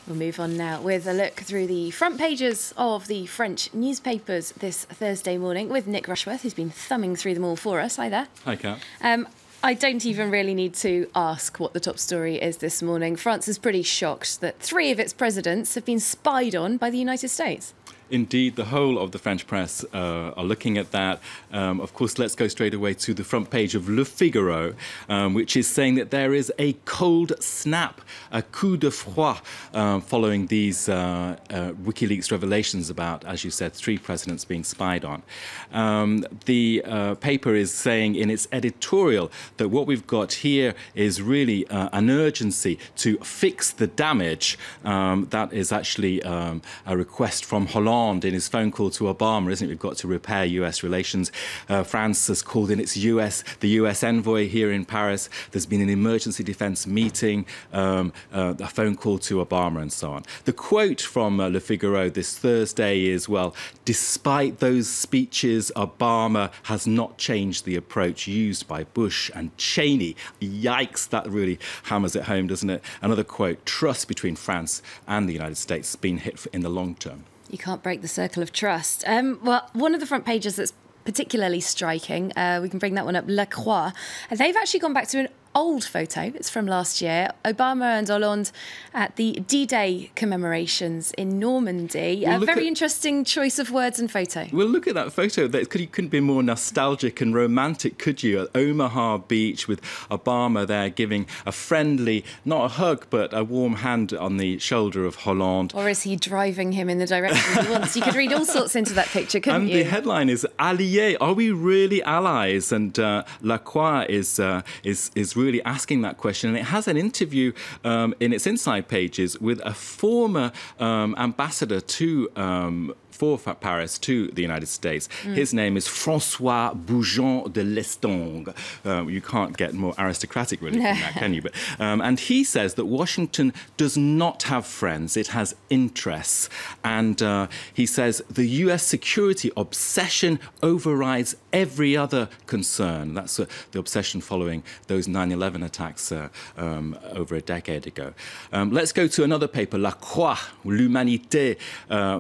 We'll move on now with a look through the front pages of the French newspapers this Thursday morning with Nick Rushworth, who's been thumbing through them all for us. Hi there. Hi, Kat. I don't even really need to ask what the top story is this morning. France is pretty shocked that 3 of its presidents have been spied on by the United States. Indeed, the whole of the French press are looking at that. Of course, let's go straight away to the front page of Le Figaro, which is saying that there is a cold snap, a coup de froid, following these WikiLeaks revelations about, as you said, 3 presidents being spied on. The paper is saying in its editorial that what we've got here is really an urgency to fix the damage. That is actually a request from Hollande in his phone call to Obama, isn't it? We've got to repair US relations. France has called in the US envoy here in Paris. There's been an emergency defense meeting, a phone call to Obama and so on. The quote from Le Figaro this Thursday is, well, despite those speeches, Obama has not changed the approach used by Bush and Cheney. Yikes, that really hammers it home, doesn't it? Another quote, trust between France and the United States has been hit in the long term. You can't break the circle of trust. Well, one of the front pages that's particularly striking, we can bring that one up, La Croix. They've actually gone back to an old photo. It's from last year. Obama and Hollande at the D-Day commemorations in Normandy. A very interesting choice of words and photo. Well, look at that photo. You couldn't be more nostalgic and romantic, could you? At Omaha Beach with Obama there giving a friendly, not a hug, but a warm hand on the shoulder of Hollande. Or is he driving him in the direction he wants? You could read all sorts into that picture, couldn't you? And the headline is Alliés. Are we really allies? And La Croix is really asking that question, and it has an interview in its inside pages with a former ambassador for Paris to the United States. His name is François Bougeon de Lestongue. You can't get more aristocratic really than that, can you? But, and he says that Washington does not have friends, it has interests. And he says the US security obsession overrides every other concern. That's the obsession following those 9/11 attacks over a decade ago. Let's go to another paper, La Croix, L'Humanité,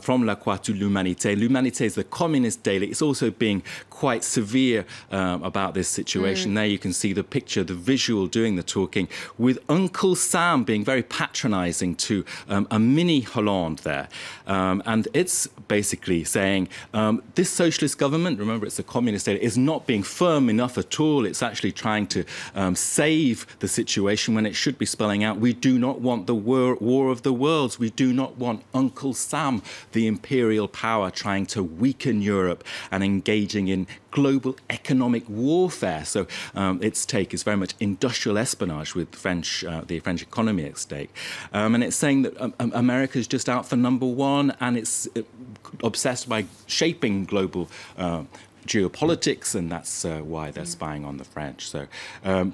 from La Croix to L'Humanité. L'Humanité is the communist daily. It's also being quite severe about this situation. There you can see the picture, the visual doing the talking, with Uncle Sam being very patronising to a mini Hollande there. And it's basically saying this socialist government, remember it's a communist state, is not being firm enough at all. It's actually trying to save the situation when it should be spelling out, we do not want the war of the worlds. We do not want Uncle Sam, the imperial power, trying to weaken Europe and engaging in global economic warfare. So its take is very much industrial espionage with the French economy at stake. And it's saying that America is just out for number one, and it's obsessed by shaping global geopolitics, and that's why they're spying on the French. So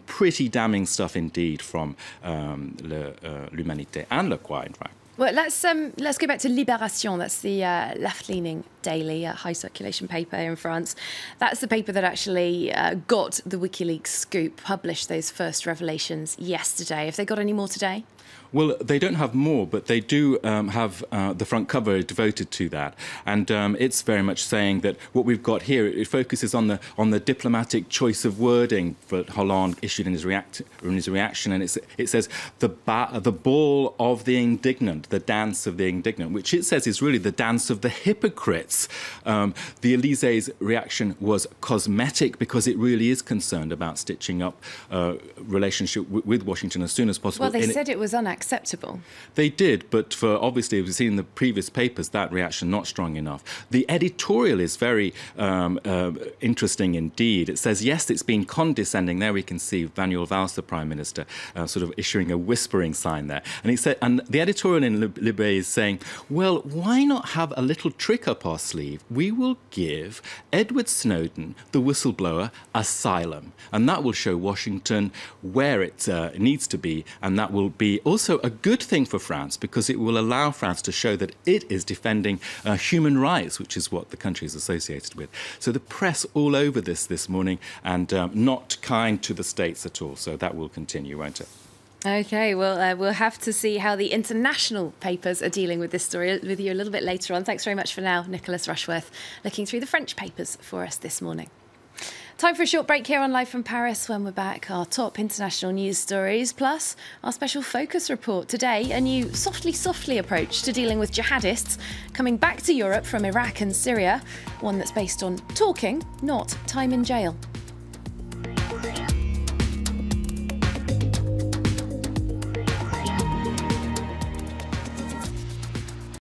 pretty damning stuff indeed from L'Humanité and Le Croix, in fact. Well, let's go back to Libération. That's the left-leaning daily, high circulation paper in France. That's the paper that actually got the WikiLeaks scoop, published those first revelations yesterday. Have they got any more today? Well, they don't have more, but they do have the front cover devoted to that. And it's very much saying that what we've got here, it focuses on the diplomatic choice of wording that Hollande issued in his reaction. And it says the ball of the indignant, the dance of the indignant, which it says is really the dance of the hypocrites. The Élysées' reaction was cosmetic because it really is concerned about stitching up relationship with Washington as soon as possible. Well, they said it was unacceptable. They did, but for obviously, we've seen in the previous papers, that reaction not strong enough. The editorial is very interesting indeed. It says, yes, it's been condescending. There we can see Manuel Valls, the Prime Minister, sort of issuing a whispering sign there. And he said, and the editorial in Libé is saying, well, why not have a little trick up our sleeve? We will give Edward Snowden, the whistleblower, asylum. And that will show Washington where it needs to be, and that will be also a good thing for France because it will allow France to show that it is defending human rights, which is what the country is associated with. So the press all over this morning, and not kind to the states at all. So that will continue, won't it? OK, well, we'll have to see how the international papers are dealing with this story with you a little bit later on. Thanks very much for now, Nicholas Rushworth, looking through the French papers for us this morning. Time for a short break here on Live from Paris. When we're back, our top international news stories, plus our special focus report. Today, a new softly approach to dealing with jihadists coming back to Europe from Iraq and Syria, one that's based on talking, not time in jail.